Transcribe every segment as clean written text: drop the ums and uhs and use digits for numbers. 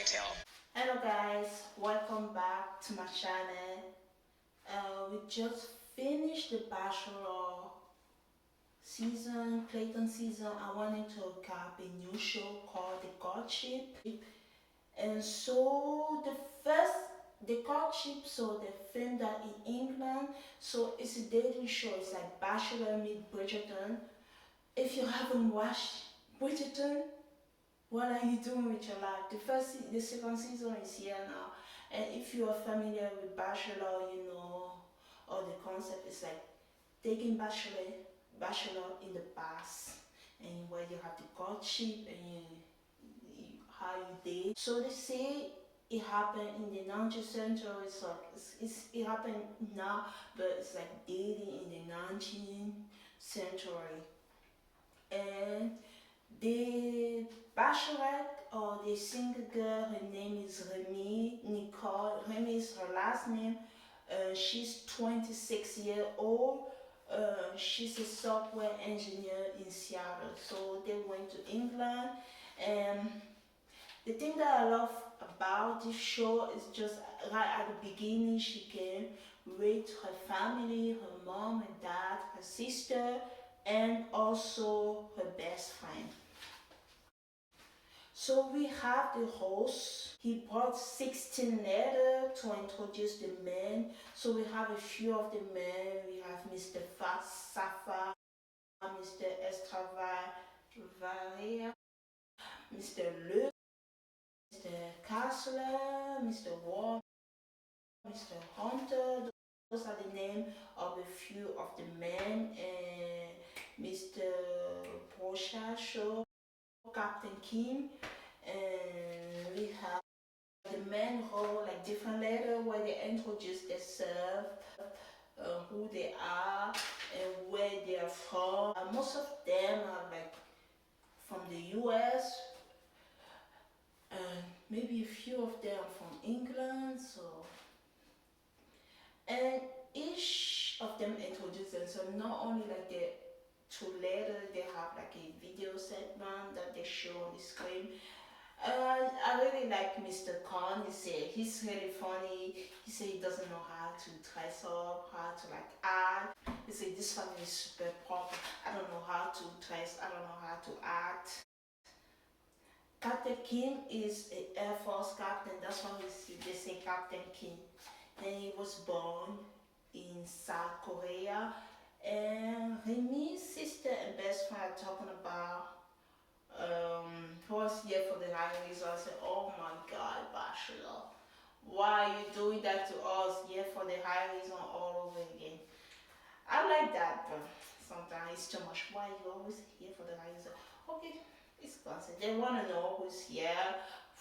tale. Hello guys, welcome back to my channel. We just finished the Bachelor season, Clayton season. I wanted to recap a new show called The Courtship. And so the Courtship, so they filmed that in England. So it's a dating show. It's like Bachelor meet Bridgerton. If you haven't watched Bridgerton, what are you doing with your life? The second season is here now, and if you are familiar with Bachelor, you know, or the concept is like taking Bachelor in the past, and where you have the courtship and how you date. So they say it happened in the 19th century. So it happened now, but it's like dating in the 19th century, and the bachelorette or the single girl, her name is Remy Nicole. Remy is her last name. She's 26 years old. She's a software engineer in Seattle. So they went to England, and the thing that I love about this show is just right at the beginning she came with her family, her mom and dad, her sister, and also her best friend. So we have the host. He brought 16 letters to introduce the men. So we have a few of the men. We have Mr. Safa, Mr. Estravaria, Mr. Le, Mr. Castler, Mr. Ward, Mr. Hunter. Those are the names of a few of the men. And Mr. Show, Captain Kim, and we have the men hold like different letters where they introduce themselves, who they are, and where they are from. Most of them are like from the U.S. and maybe a few of them are from England. So, and each of them introduce themselves, not only like the two letters, they have like a video segment that they show on the screen. I really like Mr. Khan. He's really funny. He said he doesn't know how to dress up, how to like act. He said this family is super proper. I don't know how to dress. I don't know how to act. Captain Kim is an Air Force captain. That's why they say Captain Kim. And he was born in South Korea. And Remy's sister and best friend are talking about was here for the high result. I said, oh my god, Bachelor, why are you doing that to us? Here for the high result all over again. I like that, but sometimes it's too much. Why you always here for the high result? Okay, it's constant. They want to know who's here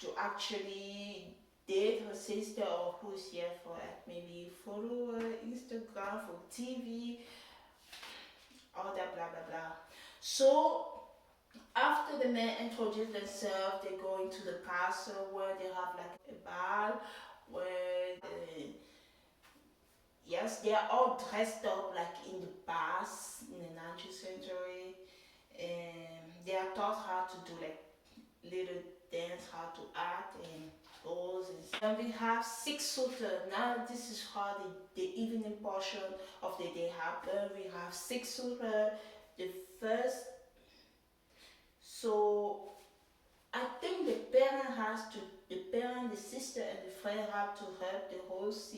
to actually date her sister, or who's here for like maybe follow her Instagram, for TV, all that blah blah blah. So after the men introduce themselves, they go into the castle where they have like a ball where yes, they are all dressed up like in the past in the 19th century, and they are taught how to do like little dance, how to act and poses. And we have six suitors. Now this is how the evening portion of the day happen. We have six suitors. The first, so I think the parent, the sister, and the friend have to help the host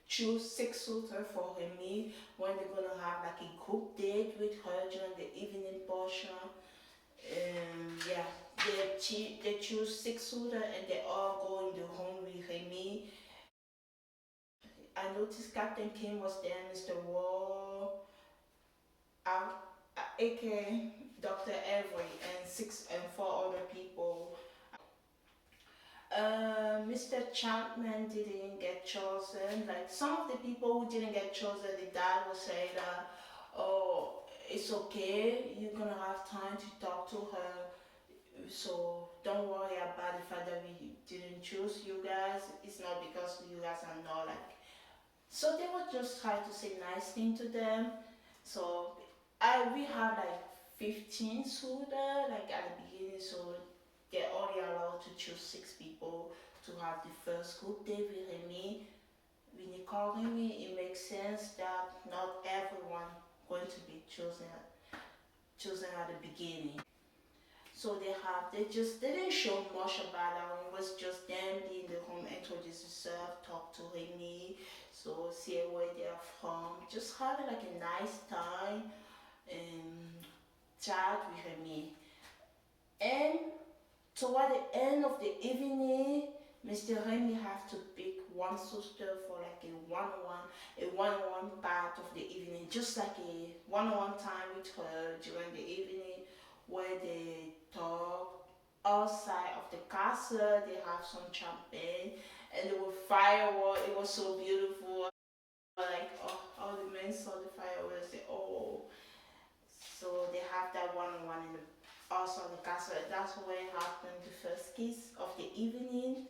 choose six suitors for her meet when they're gonna have like a group date with her during the evening portion. Yeah, they choose six suitors and they all go in the home with Remy. I noticed Captain Kim was there, Mr. Wall, aka Dr. Avery, and four other people. Mr. Chapman didn't get chosen. Like some of the people who didn't get chosen, the dad will say that, oh, it's okay, you're gonna have time to talk to her. So don't worry about the fact that we didn't choose you guys. It's not because you guys are not like. So they would just try to say nice thing to them. So we have like 15 suitor like at the beginning, so they're only allowed to choose six people. have the first group date with Remy. When you call Remy, it makes sense that not everyone going to be chosen at the beginning. So they didn't show much about that one. It was just them being in the home, introduce yourself, talk to Remy, so see where they're from. Just having like a nice time and chat with Remy. And toward the end of the evening, Mr. Remy have to pick one sister for like a one-on-one part of the evening, just like a one-on-one time with her during the evening, where they talk outside of the castle. They have some champagne and there were fireworks. It was so beautiful. Like all the men saw the fireworks. Oh, so they have that one-on-one in the also the castle. That's where it happened, the first kiss of the evening.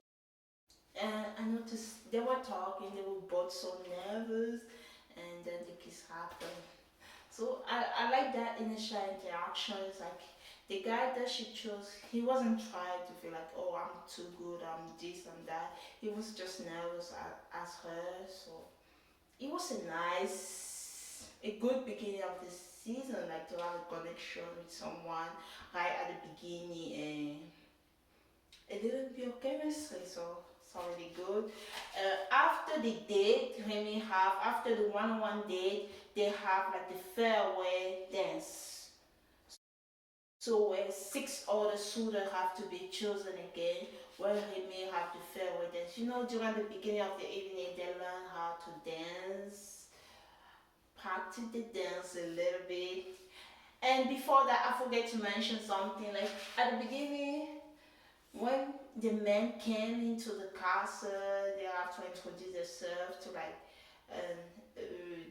And I noticed they were talking, they were both so nervous, and then the kiss happened. So I like that initial interaction. It's like the guy that she chose, he wasn't trying to feel like, oh, I'm too good, I'm this and that. He was just nervous as her. So it was a good beginning of the season, like to have a connection with someone right at the beginning, and it didn't be okay chemistry, so it's already good. After the date, after the one-on-one date, they have like the farewell dance. So where six other suitors have to be chosen again, where they may have the farewell dance. During the beginning of the evening, they learn how to dance, practice the dance a little bit. And before that, I forget to mention something. Like at the beginning, when the men came into the castle, they have to introduce themselves to like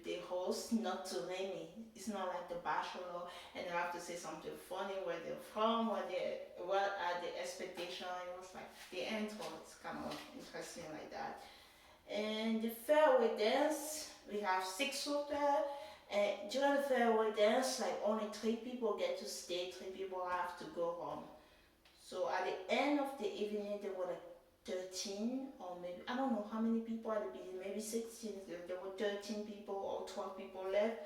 the host, not to Remy. It's not like the bachelor, and they have to say something funny, where they're from, what are the expectations. It was like the intro. It's kind of interesting like that. And the farewell dance, we have six suitors. And during the farewell dance, like only three people get to stay, three people have to go home. So at the end of the evening, there were like 13, or maybe, I don't know how many people at the beginning, maybe 16. There were 13 people or 12 people left.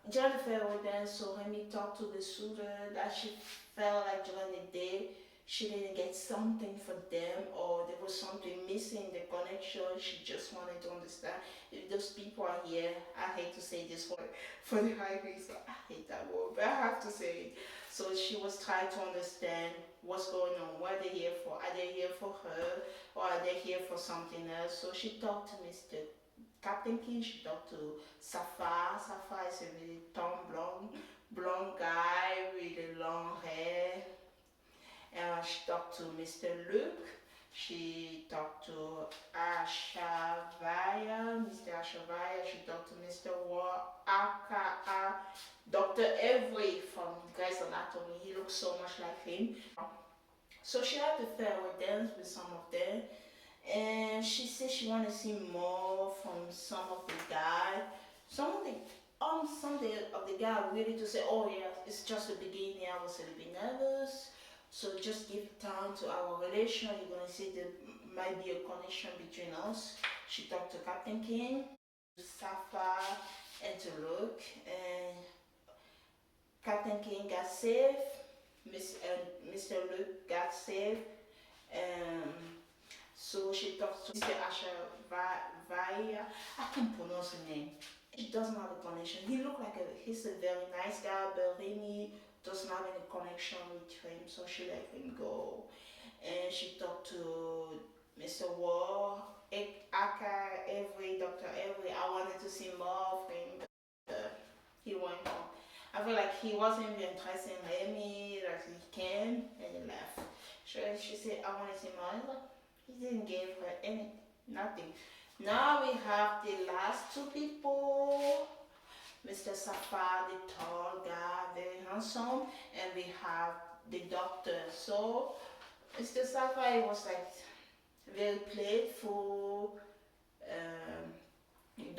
During the farewell dance, so Remy talked to the suitor that she felt like during the day she didn't get something for them, or there was something missing in the connection. She just wanted to understand if those people are here. I hate to say this word for the high grade, so I hate that word, but I have to say it. So she was trying to understand what's going on, what are they here for? Are they here for her, or are they here for something else? So she talked to Mr. Captain King, she talked to Safa. Safa is a really tall, blonde guy with a long hair. She talked to Mr. Luke. She talked to Ashavaya, Mr. Ashavaya. She talked to Mr. War, aka Dr. Avery from Grey's Anatomy. He looks so much like him. So she had the farewell dance with some of them, and she said she wanted to see more from some of the guys. Some of the guys really to say, oh yeah, it's just the beginning. I was a little bit nervous. So just give time to our relation. You're gonna see there might be a connection between us. She talked to Captain King, to Safa, and to Luke. And Captain King got saved. Mr. Luke got saved. So she talked to Mr. Ashavaya. I can't pronounce her name. He doesn't have a connection. He's a very nice guy, but Remy doesn't have any connection with him, so she let him go. And she talked to Mr. War, aka Avery, Dr. Avery. I wanted to see more of him, but he went home. I feel like he wasn't even interested in Remy, like he came and he left. She said, I want to see more. He didn't give her nothing. Now we have the last two people. Mr. Safa, the tall guy, very handsome, and we have the doctor. So Mr. Safa was like very playful. The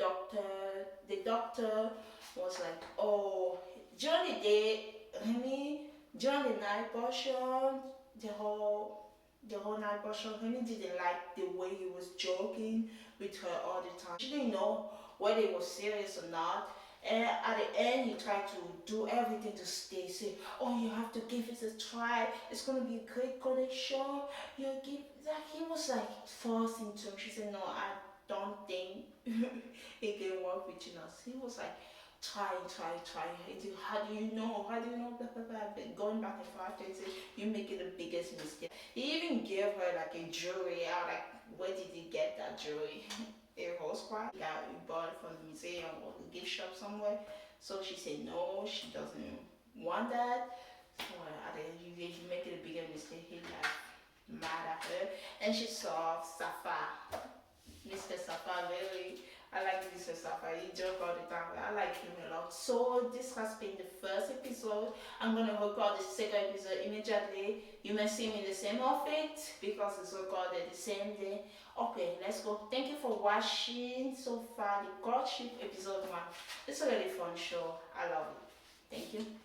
doctor was like, oh, during the day, Remy, during the night portion, the whole the whole night brush up. Remy didn't like the way he was joking with her all the time. She didn't know whether it was serious or not. And at the end, he tried to do everything to stay. Say, "Oh, you have to give it a try. It's gonna be a great connection. You give." Like he was like forcing to. She said, "No, I don't think it can work between us." He was like try. How do you know? How do you know? Blah, blah, blah. But going back and forth, and say, "You making the biggest mistake." He even gave her like a jewelry. I was like, where did he get that jewelry? A horse prize? Yeah, we bought it from the museum or the gift shop somewhere. So she said no, she doesn't want that. So at the end, you make it a bigger mistake. He like mad at her, and she saw Safa. Mr. Safa, really. I like Mr. Safa. He joke all the time. I like him a lot. So this has been the first episode. I'm gonna record the second episode immediately. You may see me in the same outfit because it's recorded the same day. Okay, let's go. Thank you for watching so far the Courtship episode 1. It's a really fun show. I love it. Thank you.